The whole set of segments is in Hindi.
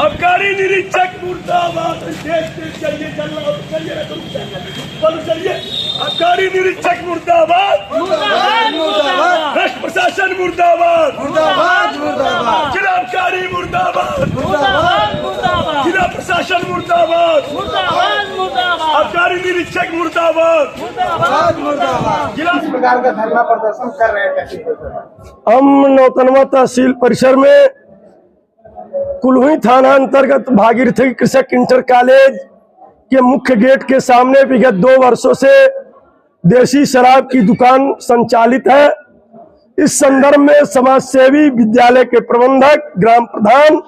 आबकारी निरीक्षक मुर्दाबाद। चलिए आबकारी निरीक्षक मुर्दाबाद, भ्रष्ट प्रशासन मुर्दाबाद, जिला आबकारी मुर्दाबाद, जिला प्रशासन मुर्दाबाद, आबकारी निरीक्षक मुर्दाबाद, जिला प्रकार का धरना प्रदर्शन कर रहे हैं। हम नौतनवा तहसील परिसर में कुल्हुई थाना अंतर्गत भागीरथी कृषक इंटर कॉलेज के मुख्य गेट के सामने विगत 2 वर्षों से देसी शराब की दुकान संचालित है। इस संदर्भ में समाज सेवी, विद्यालय के प्रबंधक, ग्राम प्रधान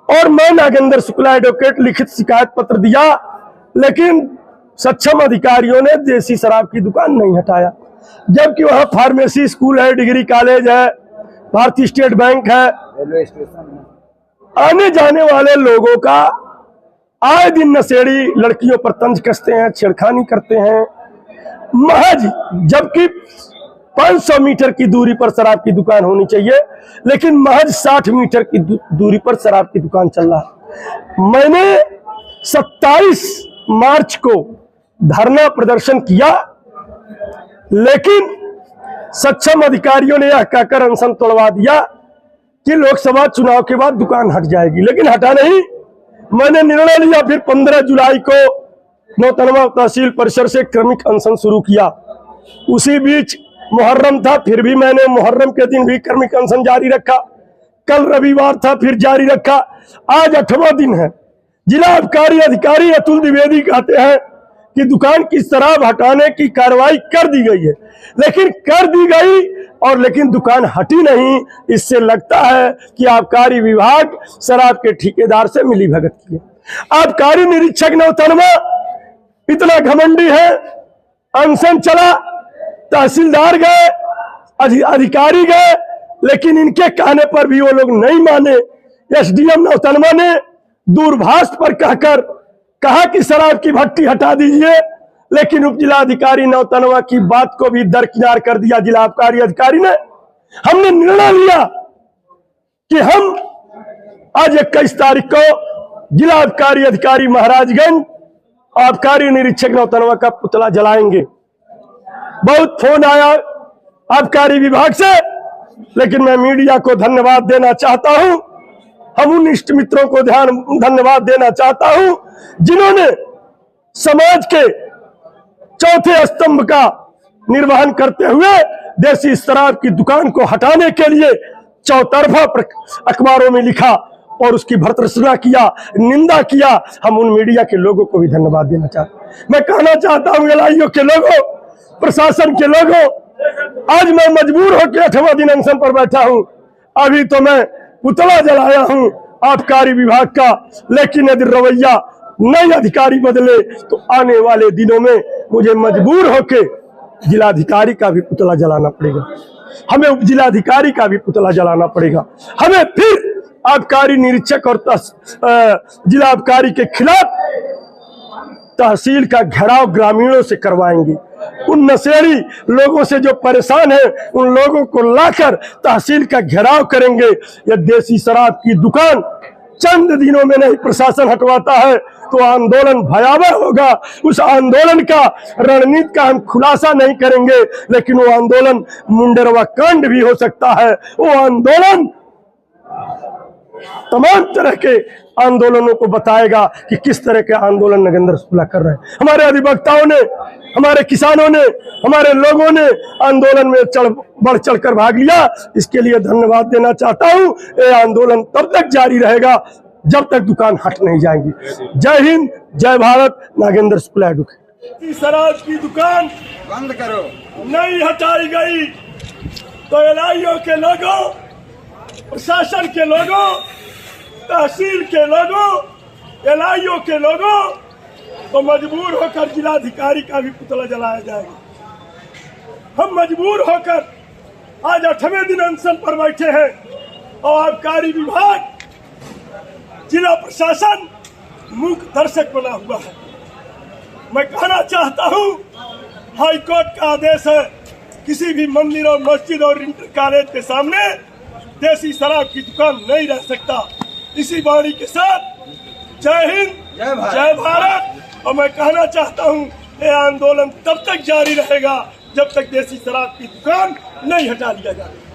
और मैं नागेंद्र शुक्ला एडवोकेट लिखित शिकायत पत्र दिया, लेकिन सक्षम अधिकारियों ने देसी शराब की दुकान नहीं हटाया, जबकि वहाँ फार्मेसी स्कूल है, डिग्री कॉलेज है, भारतीय स्टेट बैंक है। रेलवे स्टेशन है। आने जाने वाले लोगों का आए दिन नशेड़ी लड़कियों पर तंज कसते हैं, छेड़खानी करते हैं। महज जबकि 500 मीटर की दूरी पर शराब की दुकान होनी चाहिए, लेकिन महज 60 मीटर की दूरी पर शराब की दुकान चल रहा है। मैंने 27 मार्च को धरना प्रदर्शन किया, लेकिन सक्षम अधिकारियों ने यह कहकर अनशन तोड़वा दिया कि लोकसभा चुनाव के बाद दुकान हट जाएगी, लेकिन हटा नहीं। मैंने निर्णय लिया, फिर 15 जुलाई को नौतनवा तहसील परिसर से क्रमिक अनशन शुरू किया। उसी बीच मुहर्रम था, फिर भी मैंने मुहर्रम के दिन भी क्रमिक अनशन जारी रखा। कल रविवार था, फिर जारी रखा। आज 8वां दिन है। जिला आबकारी अधिकारी अतुल द्विवेदी कहते हैं कि दुकान की शराब हटाने की कार्रवाई कर दी गई है, लेकिन कर दी गई और लेकिन दुकान हटी नहीं। इससे लगता है कि आबकारी विभाग शराब के ठेकेदार से मिलीभगत की है। आबकारी निरीक्षक नौतनवा इतना घमंडी है, अनशन चला, तहसीलदार गए, अधिकारी गए, लेकिन इनके कहने पर भी वो लोग नहीं माने। एसडीएम नौतनवा ने दूरभाष पर कहकर कहा कि शराब की भट्टी हटा दीजिए, लेकिन उप जिलाधिकारी नौतनवा की बात को भी दरकिनार कर दिया जिला आबकारी अधिकारी ने। हमने निर्णय लिया कि हम आज 21 तारीख को जिला आबकारी अधिकारी महाराजगंज आबकारी निरीक्षक नौतनवा का पुतला जलाएंगे। बहुत फोन आया आबकारी विभाग से, लेकिन मैं मीडिया को धन्यवाद देना चाहता हूं। हम उन इष्ट मित्रों को धन्यवाद देना चाहता हूं जिन्होंने समाज के चौथे स्तंभ का निर्वहन करते हुए देसी शराब की दुकान को हटाने के लिए चौतरफा अखबारों में लिखा और उसकी भर्त्सना किया, निंदा किया। हम उन मीडिया के लोगों को भी धन्यवाद देना चाहता हूं। मैं कहना चाहता हूं एलआईओ के लोगों, प्रशासन के लोगों, आज मैं मजबूर होकर 8वां दिन अनशन पर बैठा हूं। अभी तो मैं पुतला जलाया हूं आबकारी विभाग का, लेकिन यदि रवैया नए अधिकारी बदले तो आने वाले दिनों में मुझे मजबूर होके जिलाधिकारी का भी पुतला जलाना पड़ेगा, हमें उप जिलाधिकारी का भी पुतला जलाना पड़ेगा। हमें फिर आबकारी निरीक्षक और जिला आबकारी के खिलाफ तहसील का घेराव ग्रामीणों से करवाएंगे। उन नशेड़ी लोगों से जो परेशान है, उन लोगों को लाकर तहसील का घेराव करेंगे। यह देसी शराब की दुकान चंद दिनों में नहीं प्रशासन हटवाता है तो आंदोलन भयावह होगा। उस आंदोलन का रणनीति का हम खुलासा नहीं करेंगे, लेकिन वो आंदोलन मुंडेरवा कांड भी हो सकता है। वो आंदोलन तमाम तरह के आंदोलनों को बताएगा कि किस तरह के आंदोलन नागेंद्र शुक्ला कर रहे हैं। हमारे अधिवक्ताओं ने, हमारे किसानों ने, हमारे लोगों ने आंदोलन में बढ़ चढ़कर भाग लिया। इसके लिए धन्यवाद देना चाहता हूं। ये आंदोलन तब तक जारी रहेगा जब तक दुकान हट नहीं जाएगी। जय हिंद, जय भारत। नागेंद्र शुक्ला एडवोकेट। शराब की दुकान बंद करो नहीं हटाई गई तो एलआईओ के लोगों, प्रशासन के लोगों, तहसील के लोगों, एलआईओ के लोगों तो मजबूर होकर जिलाधिकारी का भी पुतला जलाया जाएगा। हम मजबूर होकर आज 8वें दिन अनशन पर बैठे हैं और आबकारी विभाग, जिला प्रशासन मूक दर्शक बना हुआ है। मैं कहना चाहता हूं, हाईकोर्ट का आदेश है, किसी भी मंदिर और मस्जिद और इंटर कॉलेज के सामने देसी शराब की दुकान नहीं रह सकता। इसी वाणी के साथ जय हिंद, जय भारत। और मैं कहना चाहता हूँ ये आंदोलन तब तक जारी रहेगा जब तक देसी शराब की दुकान नहीं हटा लिया जाए।